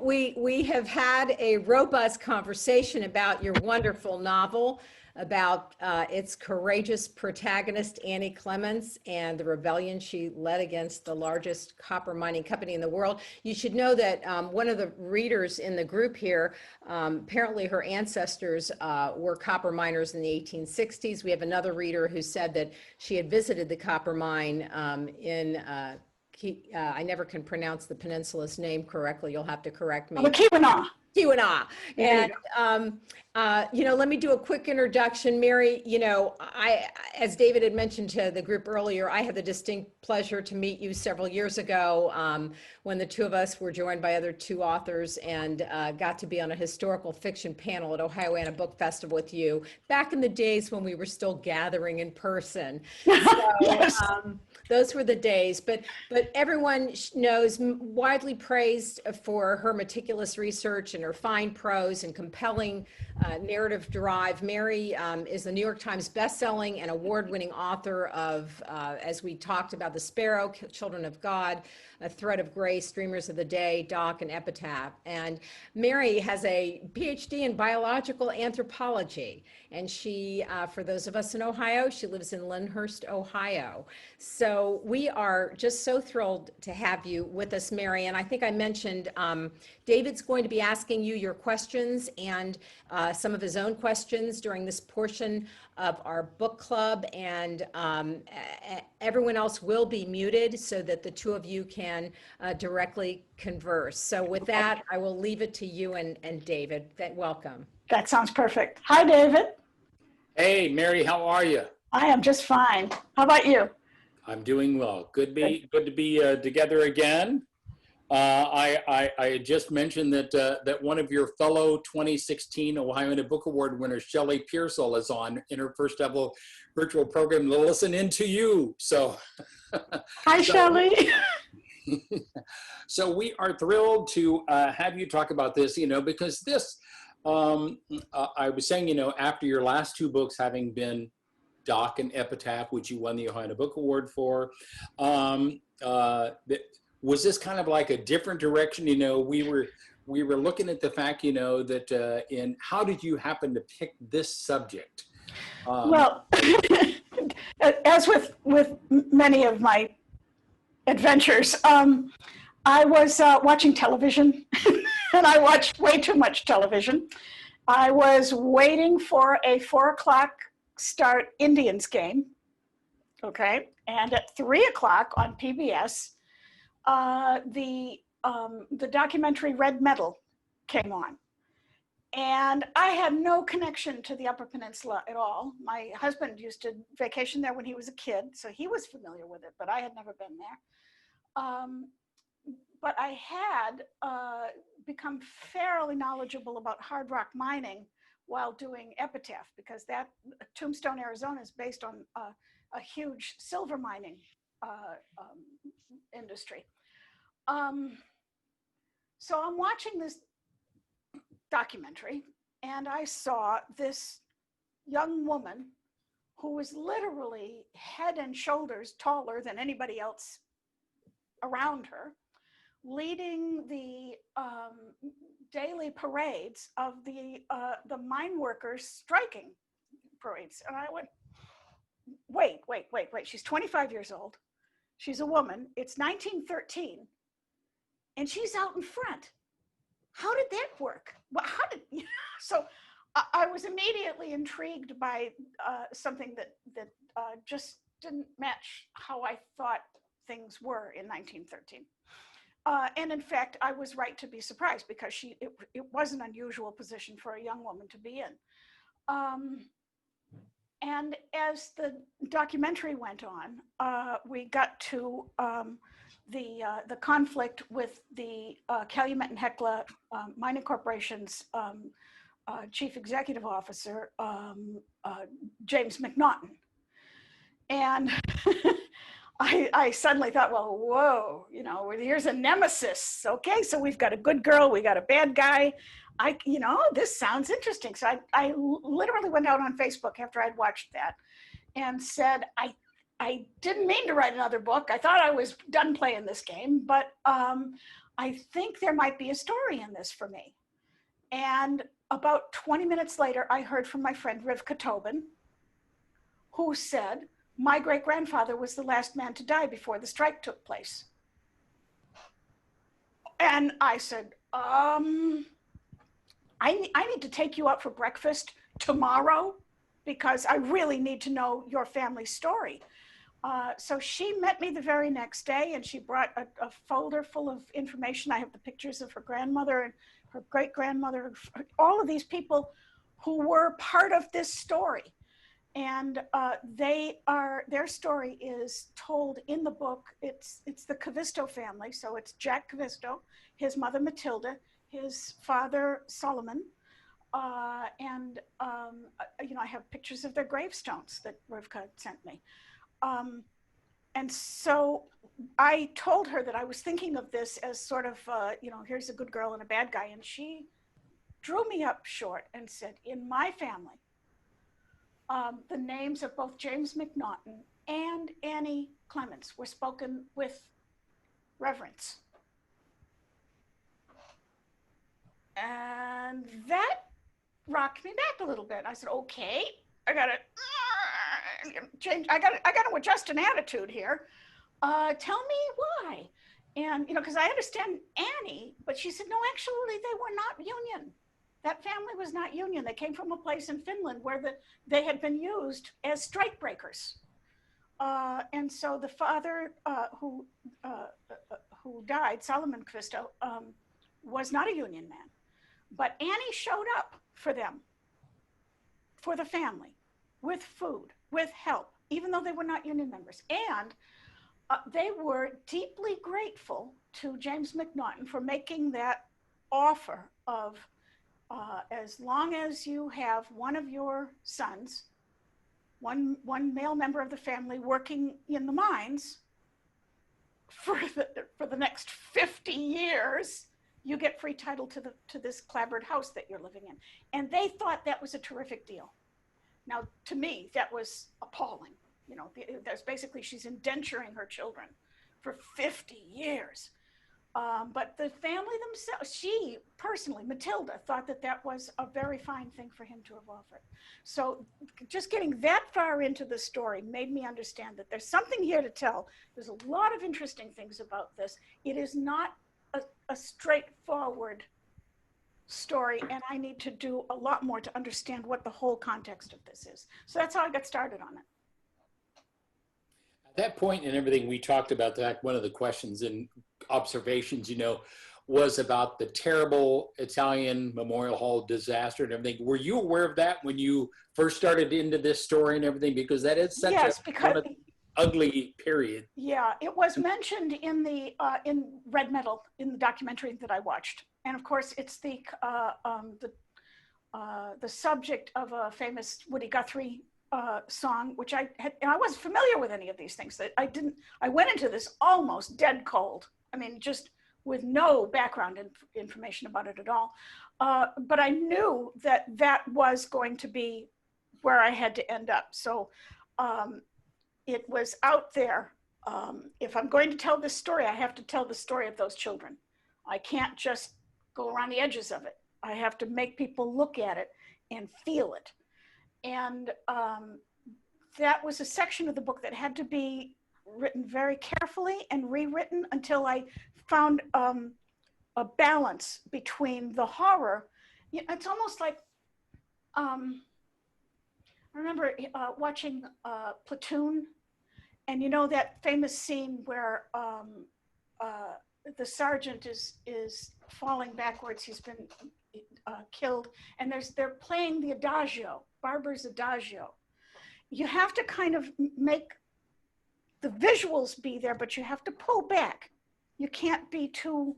we have had a robust conversation about your wonderful novel, about its courageous protagonist, Annie Clements, and the rebellion she led against the largest copper mining company in the world. You should know that one of the readers in the group here, apparently her ancestors were copper miners in the 1860s. We have another reader who said that she had visited the copper mine in I never can pronounce the peninsula's name correctly. You'll have to correct me. Keweenaw. Keweenaw. And, let me do a quick introduction. Mary, as David had mentioned to the group earlier, I had the distinct pleasure to meet you several years ago when the two of us were joined by other two authors and got to be on a historical fiction panel at Ohioana Book Festival with you back in the days when we were still gathering in person. So, Yes. Those were the days, but everyone knows, widely praised for her meticulous research and her fine prose and compelling narrative drive. Mary is the New York Times bestselling and award-winning author of, as we talked about, The Sparrow, Children of God, A Thread of Grace, Dreamers of the Day, Doc, and Epitaph. And Mary has a PhD in biological anthropology. And she, for those of us in Ohio, she lives in Lyndhurst, Ohio. So we are just so thrilled to have you with us, Mary. And I think I mentioned David's going to be asking you your questions and some of his own questions during this portion of our book club. And everyone else will be muted so that the two of you can directly converse. So with that, I will leave it to you and David. Welcome. That sounds perfect. Hi, David. Hey, Mary, how are you? I am just fine. How about you? I'm doing well. Good to be together again. I had just mentioned that one of your fellow 2016 Ohioana Book Award winners, Shelley Pearsall, is on in her first ever virtual program to listen in to you. So, hi, Shelley. So we are thrilled to have you talk about this, because this, I was saying, after your last two books having been Doc and Epitaph, which you won the Ohioana Book Award for, was this kind of like a different direction? We were looking at the fact, that in how did you happen to pick this subject? Well, as with many of my adventures, I was watching television, and I watched way too much television. I was waiting for a 4 o'clock start Indians game, okay? And at 3 o'clock on PBS, the documentary Red Metal came on. And I had no connection to the Upper Peninsula at all. My husband used to vacation there when he was a kid, so he was familiar with it, but I had never been there. But I had become fairly knowledgeable about hard rock mining while doing Epitaph, because that Tombstone, Arizona is based on a huge silver mining industry. So I'm watching this documentary, and I saw this young woman who was literally head and shoulders taller than anybody else around her, leading the daily parades of the mine workers striking parades. And I went, wait, she's 25 years old. She's a woman. It's 1913. And she's out in front. How did that work? Well, so I was immediately intrigued by something that just didn't match how I thought things were in 1913. And in fact, I was right to be surprised, because it was an unusual position for a young woman to be in. And as the documentary went on, we got to the conflict with the Calumet and Hecla Mining Corporation's chief executive officer, James McNaughton. And I suddenly thought, well, whoa, here's a nemesis. Okay, so we've got a good girl, we got a bad guy. This sounds interesting. So I literally went out on Facebook after I'd watched that and said, I didn't mean to write another book. I thought I was done playing this game, but I think there might be a story in this for me. And about 20 minutes later, I heard from my friend Rivka Tobin, who said, my great-grandfather was the last man to die before the strike took place. And I said, I need to take you out for breakfast tomorrow because I really need to know your family's story. So she met me the very next day, and she brought a folder full of information. I have the pictures of her grandmother and her great-grandmother, all of these people who were part of this story. And their story is told in the book. It's the Cavisto family. So it's Jack Cavisto, his mother Matilda, his father Solomon, and I have pictures of their gravestones that Rivka sent me. And so I told her that I was thinking of this as sort of, here's a good girl and a bad guy. And she drew me up short and said, in my family, the names of both James McNaughton and Annie Clements were spoken with reverence. And that rocked me back a little bit. I said, okay, I gotta change. I gotta adjust an attitude here. Tell me why. And, because I understand Annie, but she said, no, actually, they were not Union. That family was not Union. They came from a place in Finland where they had been used as strike breakers. And so the father who died, Solomon Cavisto, was not a Union man. But Annie showed up for them, for the family, with food, with help, even though they were not Union members. And they were deeply grateful to James McNaughton for making that offer of, as long as you have one of your sons, one male member of the family working in the mines for the next 50 years, you get free title to this clapboard house that you're living in. And they thought that was a terrific deal. Now, to me, that was appalling. There's basically, she's indenturing her children for 50 years. But the family themselves, she personally, Matilda, thought that was a very fine thing for him to have offered. So just getting that far into the story made me understand that there's something here to tell. There's a lot of interesting things about this. It is not a straightforward story, and I need to do a lot more to understand what the whole context of this is. So that's how I got started on it. At that point and everything we talked about, that one of the questions and observations, was about the terrible Italian Memorial Hall disaster and everything. Were you aware of that when you first started into this story and everything? Because that is such one of the ugly period. Yeah, it was mentioned in the in Red Metal in the documentary that I watched, and of course it's the subject of a famous Woody Guthrie song, which I wasn't familiar with any of these things. That I went into this almost dead cold. I mean, just with no background information about it at all. But I knew that was going to be where I had to end up. So it was out there. If I'm going to tell this story, I have to tell the story of those children. I can't just go around the edges of it. I have to make people look at it and feel it. And that was a section of the book that had to be written very carefully and rewritten until I found a balance between the horror. It's almost like, I remember watching Platoon, and that famous scene where the sergeant is falling backwards. He's been killed, and they're playing the Adagio, Barber's Adagio. You have to kind of make the visuals be there, but you have to pull back. You can't be too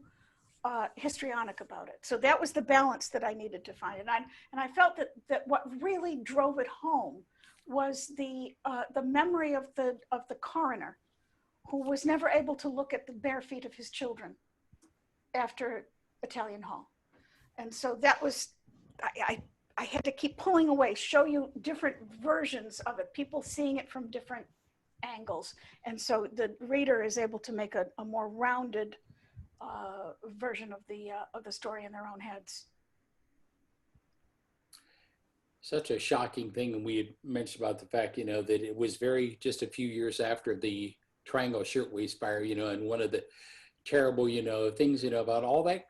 histrionic about it. So that was the balance that I needed to find. And I felt that what really drove it home was the memory of the coroner, who was never able to look at the bare feet of his children after Italian Hall. And so that was, I had to keep pulling away, show you different versions of it, people seeing it from different angles. And so the reader is able to make a more rounded version of the story in their own heads. Such a shocking thing. And we had mentioned about the fact, you know, that it was just a few years after the Triangle Shirtwaist Fire, you know, and one of the terrible, you know, things, you know, about all that,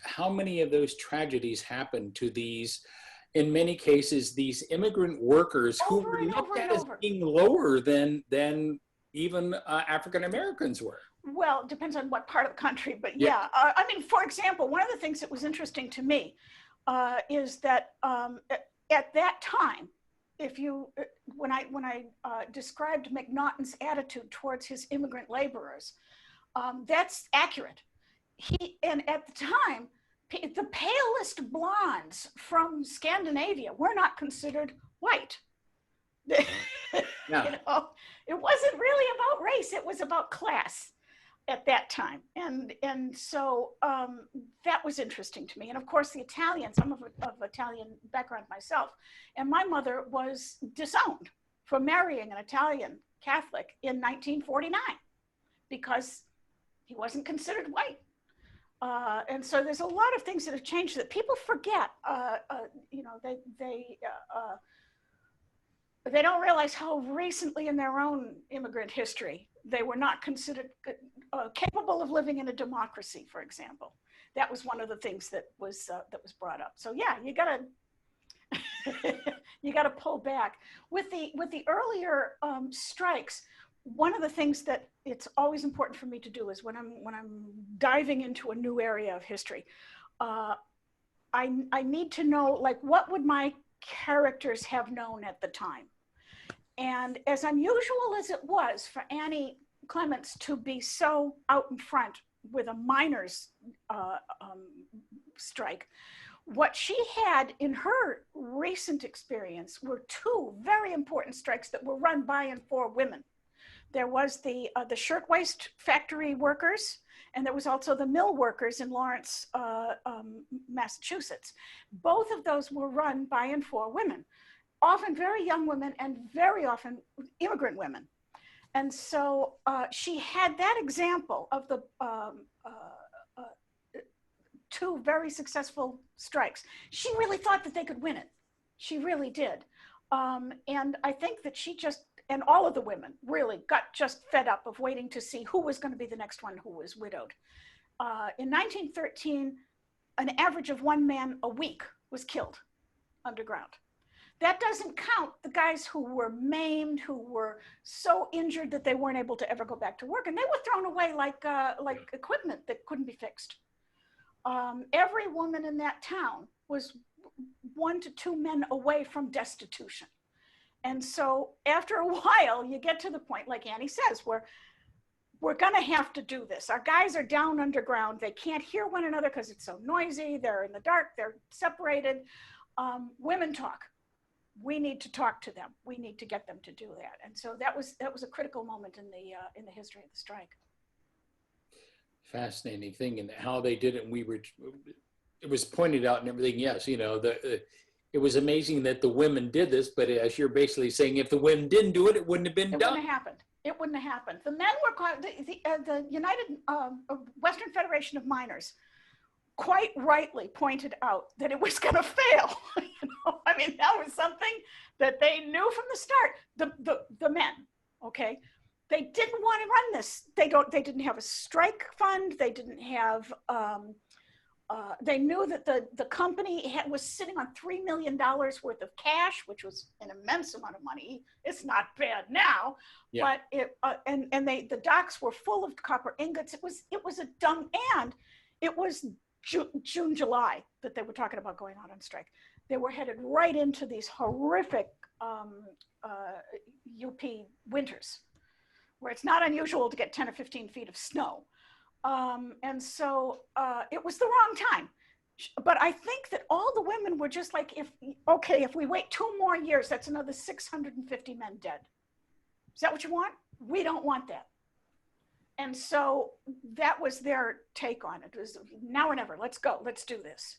how many of those tragedies happened to these, in many cases, these immigrant workers who Over were and looked over at and as over. being lower than even African Americans were. Well, it depends on what part of the country, but Yeah. yeah. I mean, for example, one of the things that was interesting to me is that at that time, when I described McNaughton's attitude towards his immigrant laborers, that's accurate. And at the time, the palest blondes from Scandinavia were not considered white. Yeah. You know, it wasn't really about race; it was about class at that time, and so that was interesting to me. And of course, the Italians. I'm of Italian background myself, and my mother was disowned for marrying an Italian Catholic in 1949 because he wasn't considered white. And so there's a lot of things that have changed that people forget. You know, they don't realize how recently in their own immigrant history they were not considered capable of living in a democracy, for example. That was one of the things that was brought up. So yeah, you gotta you gotta pull back with the earlier strikes. One of the things that it's always important for me to do is when I'm diving into a new area of history, I need to know, like, what would my characters have known at the time? And as unusual as it was for Annie Clements to be so out in front with a miners' strike, what she had in her recent experience were two very important strikes that were run by and for women. There was the shirtwaist factory workers, and there was also the mill workers in Lawrence, Massachusetts. Both of those were run by and for women, often very young women and very often immigrant women. And so she had that example of the two very successful strikes. She really thought that they could win it. She really did. And I think that she just, and all of the women really got just fed up of waiting to see who was going to be the next one who was widowed. In 1913, an average of one man a week was killed underground. That doesn't count the guys who were maimed, who were so injured that they weren't able to ever go back to work, and they were thrown away like equipment that couldn't be fixed. Every woman in that town was 1 to 2 men away from destitution. And so after a while, you get to the point, like Annie says, where we're going to have to do this. Our guys are down underground. They can't hear one another because it's so noisy. They're in the dark. They're separated. Women talk. We need to talk to them. We need to get them to do that. And so that was a critical moment in the history of the strike. Fascinating thing, and how they did it. And it was pointed out and everything. Yes, you know, it was amazing that the women did this, but as you're basically saying, if the women didn't do it, it wouldn't have been done. It wouldn't have happened. It wouldn't have happened. The men were called the United Western Federation of Miners quite rightly pointed out that it was going to fail. You know, I mean, that was something that they knew from the start. The men, okay, they didn't want to run this. They didn't have a strike fund. They didn't have. They knew that the company was sitting on $3 million worth of cash, which was an immense amount of money. It's not bad now, yeah. But the docks were full of copper ingots. It was a dumb, and it was June, July that they were talking about going out on strike. They were headed right into these horrific UP winters, where it's not unusual to get 10 or 15 feet of snow. And so it was the wrong time. But I think that all the women were just like, if we wait 2 more years, that's another 650 men dead. Is that what you want? We don't want that. And so that was their take on it. It was now or never, let's go, let's do this.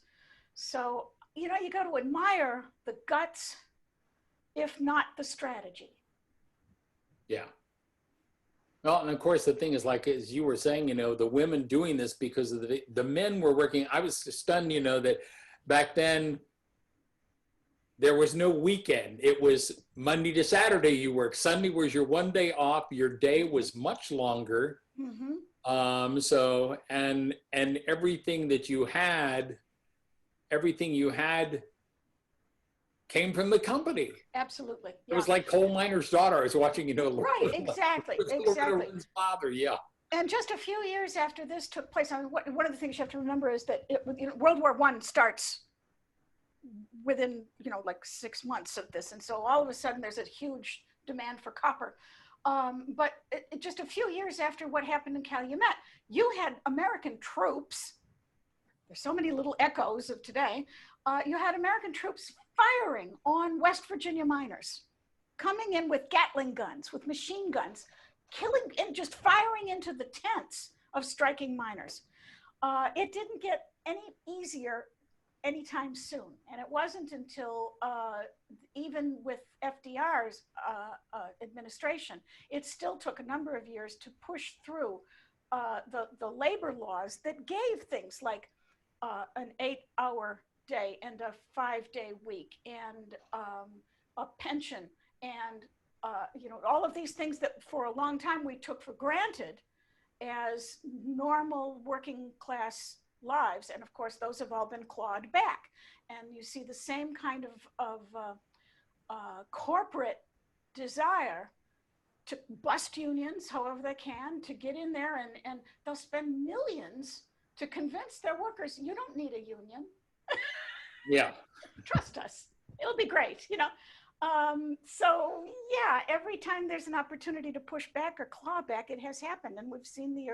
So, you know, you got to admire the guts, if not the strategy. Yeah. Well, and of course, the thing is, like, as you were saying, the women doing this because of the men were working. I was stunned, that back then there was no weekend. It was Monday to Saturday you work. Sunday was your one day off. Your day was much longer. So, and everything you had came from the company. Absolutely. It was like coal miner's daughter. I was watching, Right, exactly, exactly. Father, yeah. And just a few years after this took place, I mean, one of the things you have to remember is that World War I starts within, like 6 months of this. And so all of a sudden there's a huge demand for copper. But just a few years after what happened in Calumet, you had American troops. There's so many little echoes of today. You had American troops firing on West Virginia miners, coming in with Gatling guns, with machine guns, killing and just firing into the tents of striking miners. It didn't get any easier anytime soon. And it wasn't until even with FDR's administration, it still took a number of years to push through the labor laws that gave things like an 8-hour day and a 5-day week and a pension and all of these things that for a long time we took for granted as normal working class lives. And of course, those have all been clawed back. And you see the same kind of corporate desire to bust unions however they can, to get in there, and they'll spend millions to convince their workers, you don't need a union. Yeah. Trust us. It'll be great, So yeah, every time there's an opportunity to push back or claw back, it has happened. And we've seen the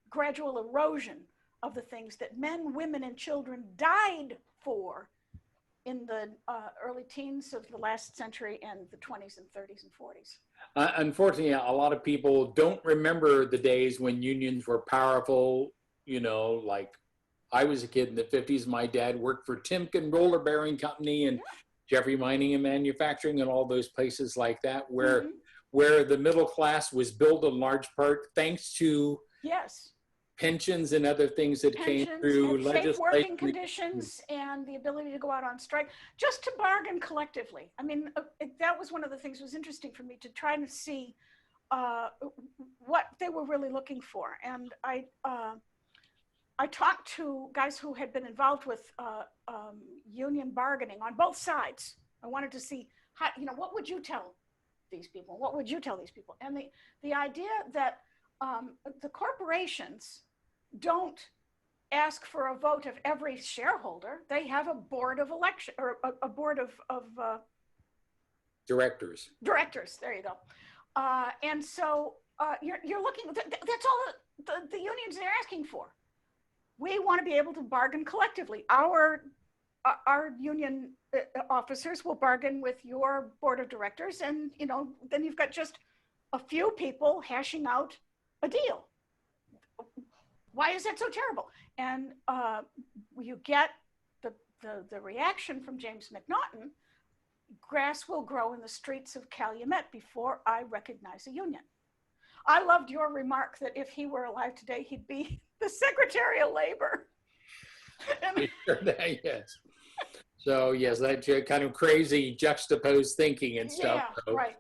gradual erosion of the things that men, women, and children died for in the early teens of the last century and the 20s and 30s and 40s. Unfortunately, a lot of people don't remember the days when unions were powerful. Like I was a kid in the 50s. My dad worked for Timken Roller Bearing Company and Jeffrey Mining and Manufacturing and all those places like that, where the middle class was built in large part thanks to pensions and other things that came through legislation. Safe working conditions and the ability to go out on strike, just to bargain collectively. I mean, that was one of the things that was interesting for me, to try to see what they were really looking for. And I talked to guys who had been involved with union bargaining on both sides. I wanted to see how, what would you tell these people? What would you tell these people? And the idea that the corporations don't ask for a vote of every shareholder. They have a board of election, or a board of directors. Directors, there you go. And so you're looking, that's all the unions are asking for. We want to be able to bargain collectively. Our union officers will bargain with your board of directors, and then you've got just a few people hashing out a deal. Why is that so terrible? And you get the reaction from James McNaughton: grass will grow in the streets of Calumet before I recognize a union. I loved your remark that if he were alive today, he'd be the Secretary of Labor. Yes. So yes, that kind of crazy juxtaposed thinking and stuff. Yeah, right.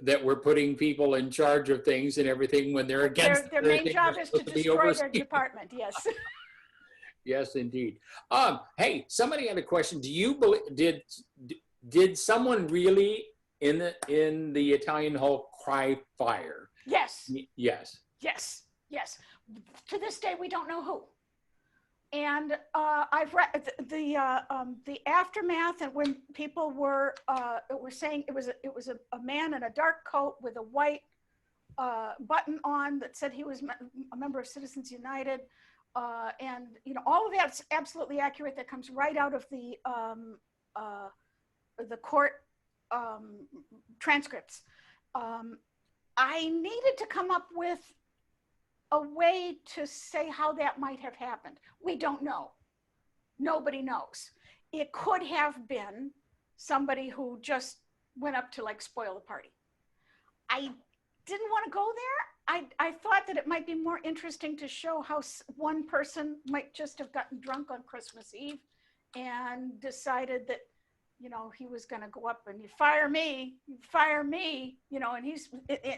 That we're putting people in charge of things and everything when they're against their main job is to destroy their department. Yes. Yes, indeed. Hey, somebody had a question. Do you believe did someone really in the Italian Hall cry fire? Yes. Yes. Yes. Yes. To this day, we don't know who. And I've read the aftermath, and when people were saying it was a man in a dark coat with a white button on that said he was a member of Citizens United, and all of that's absolutely accurate. That comes right out of the court transcripts. I needed to come up with a way to say how that might have happened. We don't know. Nobody knows. It could have been somebody who just went up to spoil the party. I didn't want to go there. I thought that it might be more interesting to show how one person might just have gotten drunk on Christmas Eve and decided that, you know, he was going to go up and you fire me, you know, and he's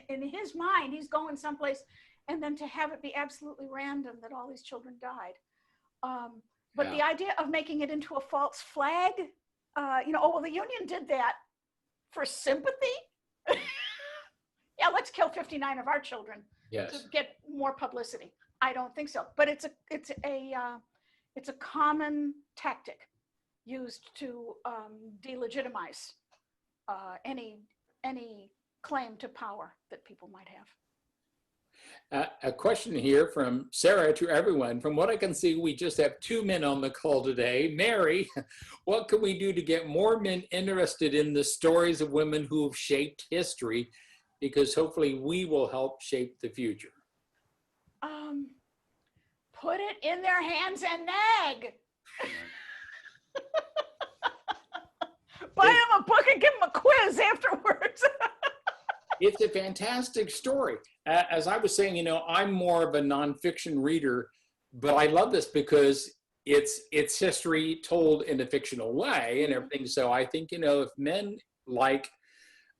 in his mind, he's going someplace, and then to have it be absolutely random that all these children died. But the idea of making it into a false flag, you know, oh, well, the Union did that for sympathy. Yeah, let's kill 59 of our children to get more publicity. I don't think so. But it's a common tactic used to delegitimize any claim to power that people might have. A question here from Sarah to everyone. From what I can see, we just have 2 men on the call today. Mary, what can we do to get more men interested in the stories of women who have shaped history? Because hopefully we will help shape the future. Put it in their hands and nag. Buy them a book and give them a quiz afterwards. It's a fantastic story. As I was saying, you know, I'm more of a nonfiction reader, but I love this because it's history told in a fictional way and everything. So I think, you know, if men like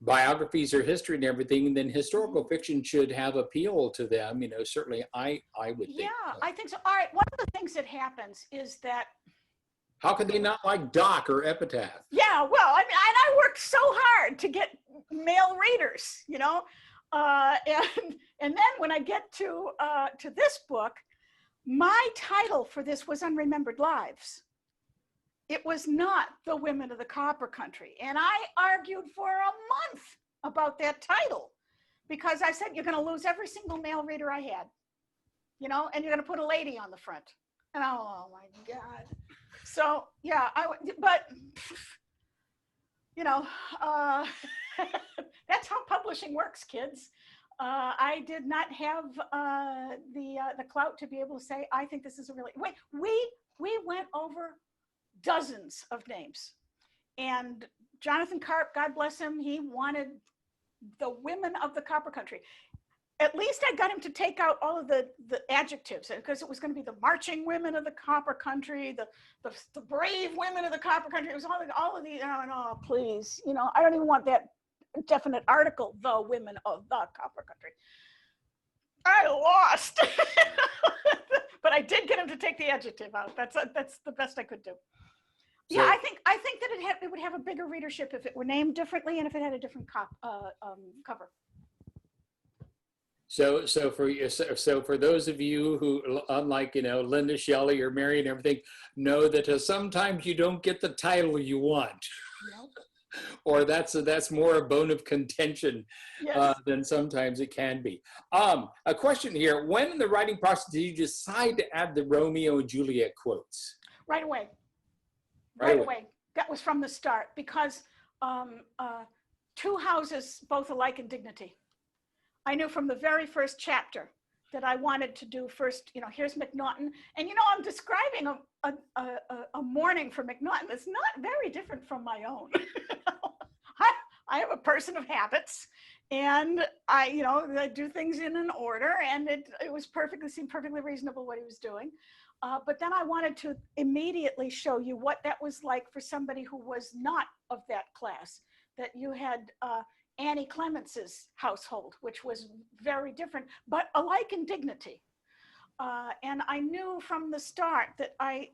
biographies or history and everything, then historical fiction should have appeal to them. You know, certainly I would think. Yeah, I think so. All right, one of the things that happens is that how could they not like Doc or Epitaph? Yeah, well, I mean, and I worked so hard to get male readers, you know, and then when I get to this book, my title for this was Unremembered Lives. It was not The Women of the Copper Country, and I argued for a month about that title because I said you're going to lose every single male reader I had, you know, and you're going to put a lady on the front, and oh my God. So yeah, but you know, that's how publishing works, kids. I did not have the clout to be able to say, I think this is a really, we went over dozens of names, and Jonathan Karp, God bless him, he wanted the women of the Copper Country. At least I got him to take out all of the adjectives, because it was going to be the marching women of the Copper Country, the brave women of the Copper Country. It was all of these. Oh, please, you know, I don't even want that definite article, the women of the Copper Country. I lost, but I did get him to take the adjective out. That's the best I could do. So, yeah, I think that it would have a bigger readership if it were named differently and if it had a different cover. So for those of you who, unlike, you know, Linda Shelley or Mary and everything, know that sometimes you don't get the title you want, nope. Or that's more a bone of contention than sometimes it can be. A question here: when in the writing process did you decide to add the Romeo and Juliet quotes? Right away. Right away. That was from the start, because two houses both alike in dignity. I knew from the very first chapter that I wanted to do first, you know, here's MacNaughton. And, you know, I'm describing a morning for MacNaughton that's not very different from my own. I am a person of habits, and I do things in an order, and it seemed perfectly reasonable what he was doing. But then I wanted to immediately show you what that was like for somebody who was not of that class, that you had Annie Clemens's household, which was very different, but alike in dignity. And I knew from the start that I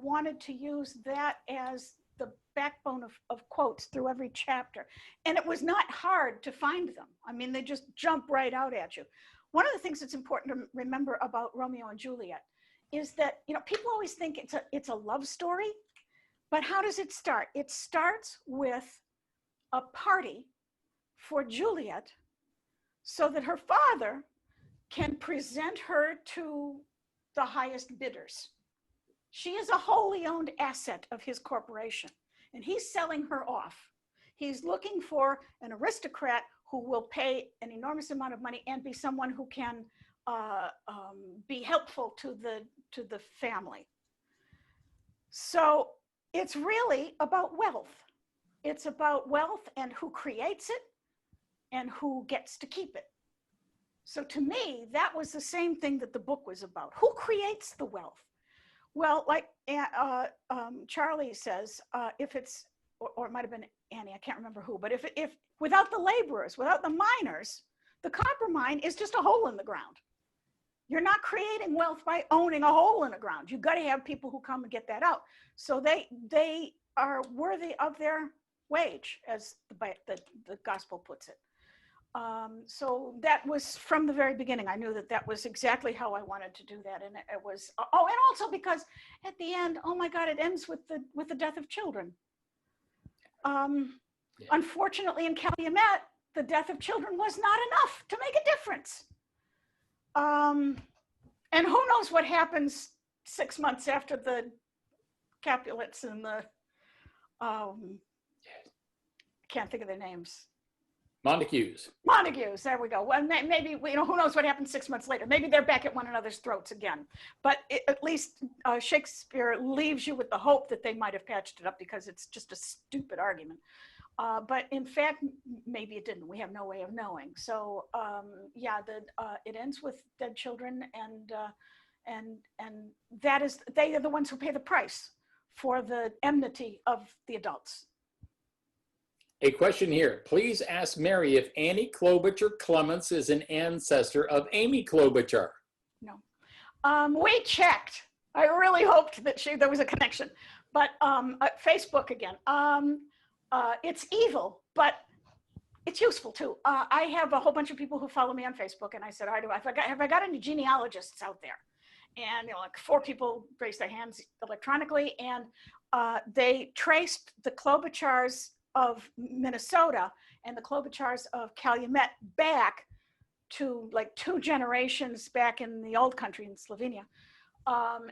wanted to use that as the backbone of quotes through every chapter. And it was not hard to find them. I mean, they just jump right out at you. One of the things that's important to remember about Romeo and Juliet is that, you know, people always think it's a love story, but how does it start? It starts with a party for Juliet so that her father can present her to the highest bidders. She is a wholly owned asset of his corporation, and he's selling her off. He's looking for an aristocrat who will pay an enormous amount of money and be someone who can be helpful to the family. So it's really about wealth. It's about wealth and who creates it, and who gets to keep it. So to me, that was the same thing that the book was about. Who creates the wealth? Well, like Charlie says, if it's, or it might have been Annie, I can't remember who, but if without the laborers, without the miners, the copper mine is just a hole in the ground. You're not creating wealth by owning a hole in the ground. You've got to have people who come and get that out. So they are worthy of their wage, as the gospel puts it. So that was from the very beginning. I knew that was exactly how I wanted to do that. And it was, and also because at the end, oh my God, it ends with the death of children. Unfortunately, in Calumet, the death of children was not enough to make a difference. And who knows what happens 6 months after the Capulets and the, can't think of their names. Montagues, there we go. Well, maybe, who knows what happens 6 months later. Maybe they're back at one another's throats again. But at least Shakespeare leaves you with the hope that they might have patched it up, because it's just a stupid argument. But in fact, maybe it didn't. We have no way of knowing. So it ends with dead children, and that is, they are the ones who pay the price for the enmity of the adults. a question here. Please ask Mary if Annie Klobuchar Clements is an ancestor of Amy Klobuchar. No. We checked. I really hoped that there was a connection. But Facebook again. It's evil, but it's useful too. I have a whole bunch of people who follow me on Facebook, and I said, have I got any genealogists out there? And like 4 people raised their hands electronically, and they traced the Klobuchars of Minnesota and the Klobuchars of Calumet back to like 2 generations back in the old country in Slovenia.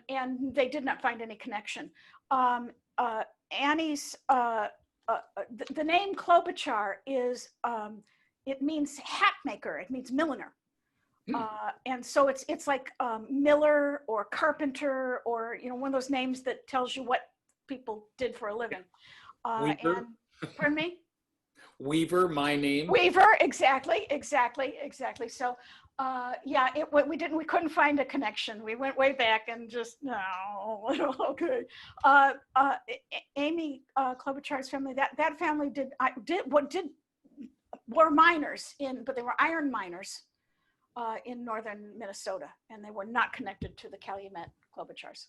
And they did not find any connection. Annie's, the name Klobuchar is, it means hat maker, it means milliner. And so it's like miller or carpenter, or one of those names that tells you what people did for a living. Weaver. Pardon me? Weaver, my name. Weaver, exactly. So we couldn't find a connection. We went way back and just, no, okay. Amy Klobuchar's family, that family were miners but they were iron miners in northern Minnesota, and they were not connected to the Calumet Klobuchars.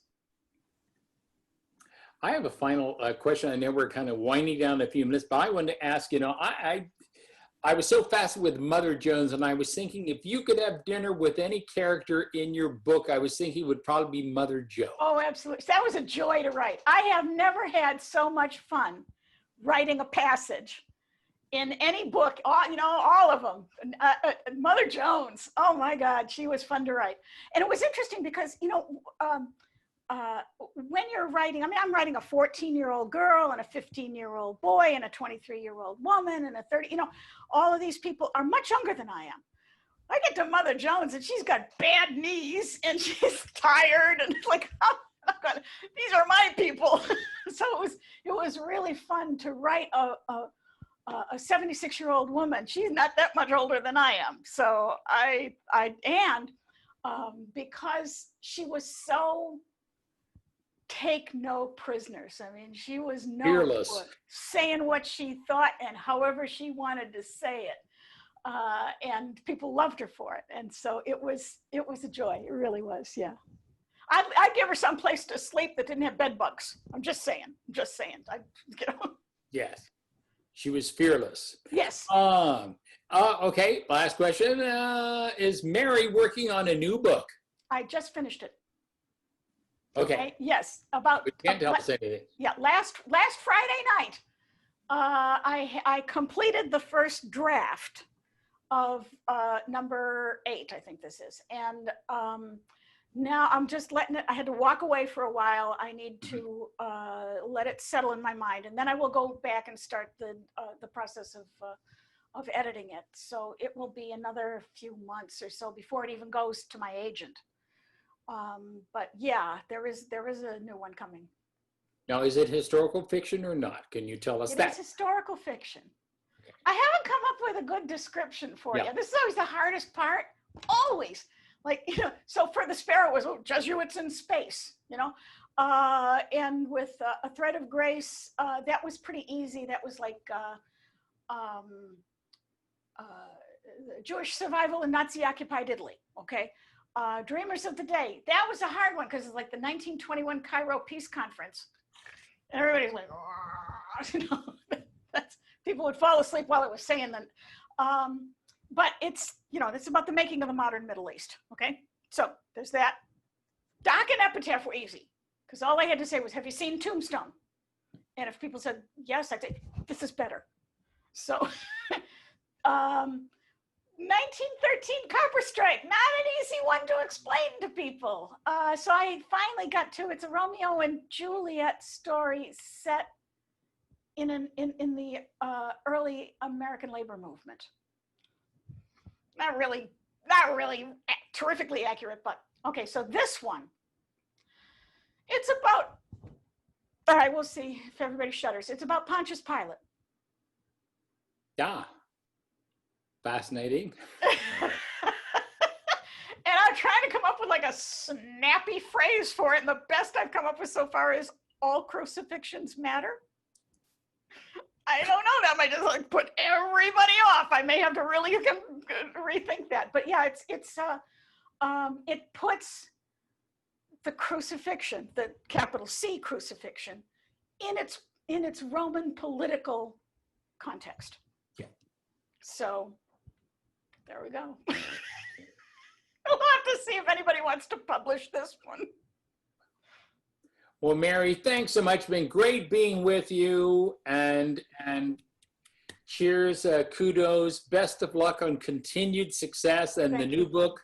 I have a final question. I know we're kind of winding down a few minutes, but I wanted to ask, I was so fascinated with Mother Jones, and I was thinking if you could have dinner with any character in your book, I was thinking it would probably be Mother Jones. Oh, absolutely. That was a joy to write. I have never had so much fun writing a passage in any book, all of them. Mother Jones, oh my God, she was fun to write. And it was interesting because, when you're writing, I'm writing a 14-year-old girl and a 15-year-old boy and a 23-year-old woman and a 30, all of these people are much younger than I am. I get to Mother Jones and she's got bad knees and she's tired, and it's like, oh, God, these are my people. So it was really fun to write a 76-year-old woman. She's not that much older than I am. So because she was so take no prisoners. I mean, she was fearless, saying what she thought and however she wanted to say it. And people loved her for it. And so it was a joy. It really was. Yeah. I'd give her some place to sleep that didn't have bed bugs. I'm just saying. Yes. She was fearless. Yes. Okay. Last question. Is Mary working on a new book? I just finished it. Okay. Yes. About. You can't tell us anything. Yeah. Last Friday night, I completed the first draft of number 8. I think this is, and now I'm just letting it. I had to walk away for a while. I need to let it settle in my mind, and then I will go back and start the process of editing it. So it will be another few months or so before it even goes to my agent. But yeah, there is a new one coming. Now, is it historical fiction or not? Can you tell us that? It is historical fiction. I haven't come up with a good description for Yeah. you. This is always the hardest part. Always. Like, so for the Sparrow, it was Jesuits in space, and with A Thread of Grace, that was pretty easy. That was like Jewish survival in Nazi-occupied Italy, okay? Dreamers of the Day, that was a hard one because it's like the 1921 Cairo Peace Conference. And everybody's like, people would fall asleep while it was saying that. But it's, it's about the making of the modern Middle East, okay? So there's that. Doc and Epitaph were easy because all I had to say was, have you seen Tombstone? And if people said yes, I'd say, this is better. So 1913 Copper Strike, not an easy one to explain to people. So I finally got to, it's a Romeo and Juliet story set in the early American labor movement. Not really terrifically accurate, but okay. So this one, it's about, all right, we'll see if everybody shudders. It's about Pontius Pilate. Yeah. Fascinating. And I'm trying to come up with like a snappy phrase for it. And the best I've come up with so far is all crucifixions matter. I don't know, that might just like put everybody off. I may have to really rethink that. But yeah, it puts the crucifixion, the capital C crucifixion, in its Roman political context. Yeah. So there we go. We'll have to see if anybody wants to publish this one. Well, Mary, thanks so much. It's been great being with you, and cheers, kudos, best of luck on continued success and the new book,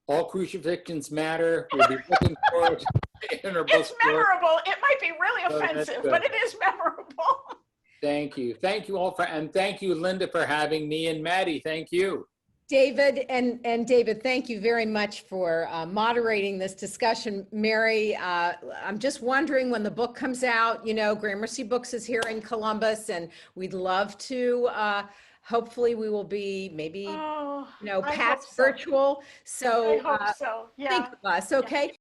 All Crucifixions Matter. We'll be looking forward to it in our It's bookstore. memorable. It might be really offensive, but it is memorable. Thank you. Thank you all and thank you, Linda, for having me, and Maddie, thank you. David and David, thank you very much for moderating this discussion. Mary, I'm just wondering when the book comes out. Gramercy Books is here in Columbus, and we'd love to. Hopefully, we will be maybe past virtual. So I hope so. Yeah. think of us, okay?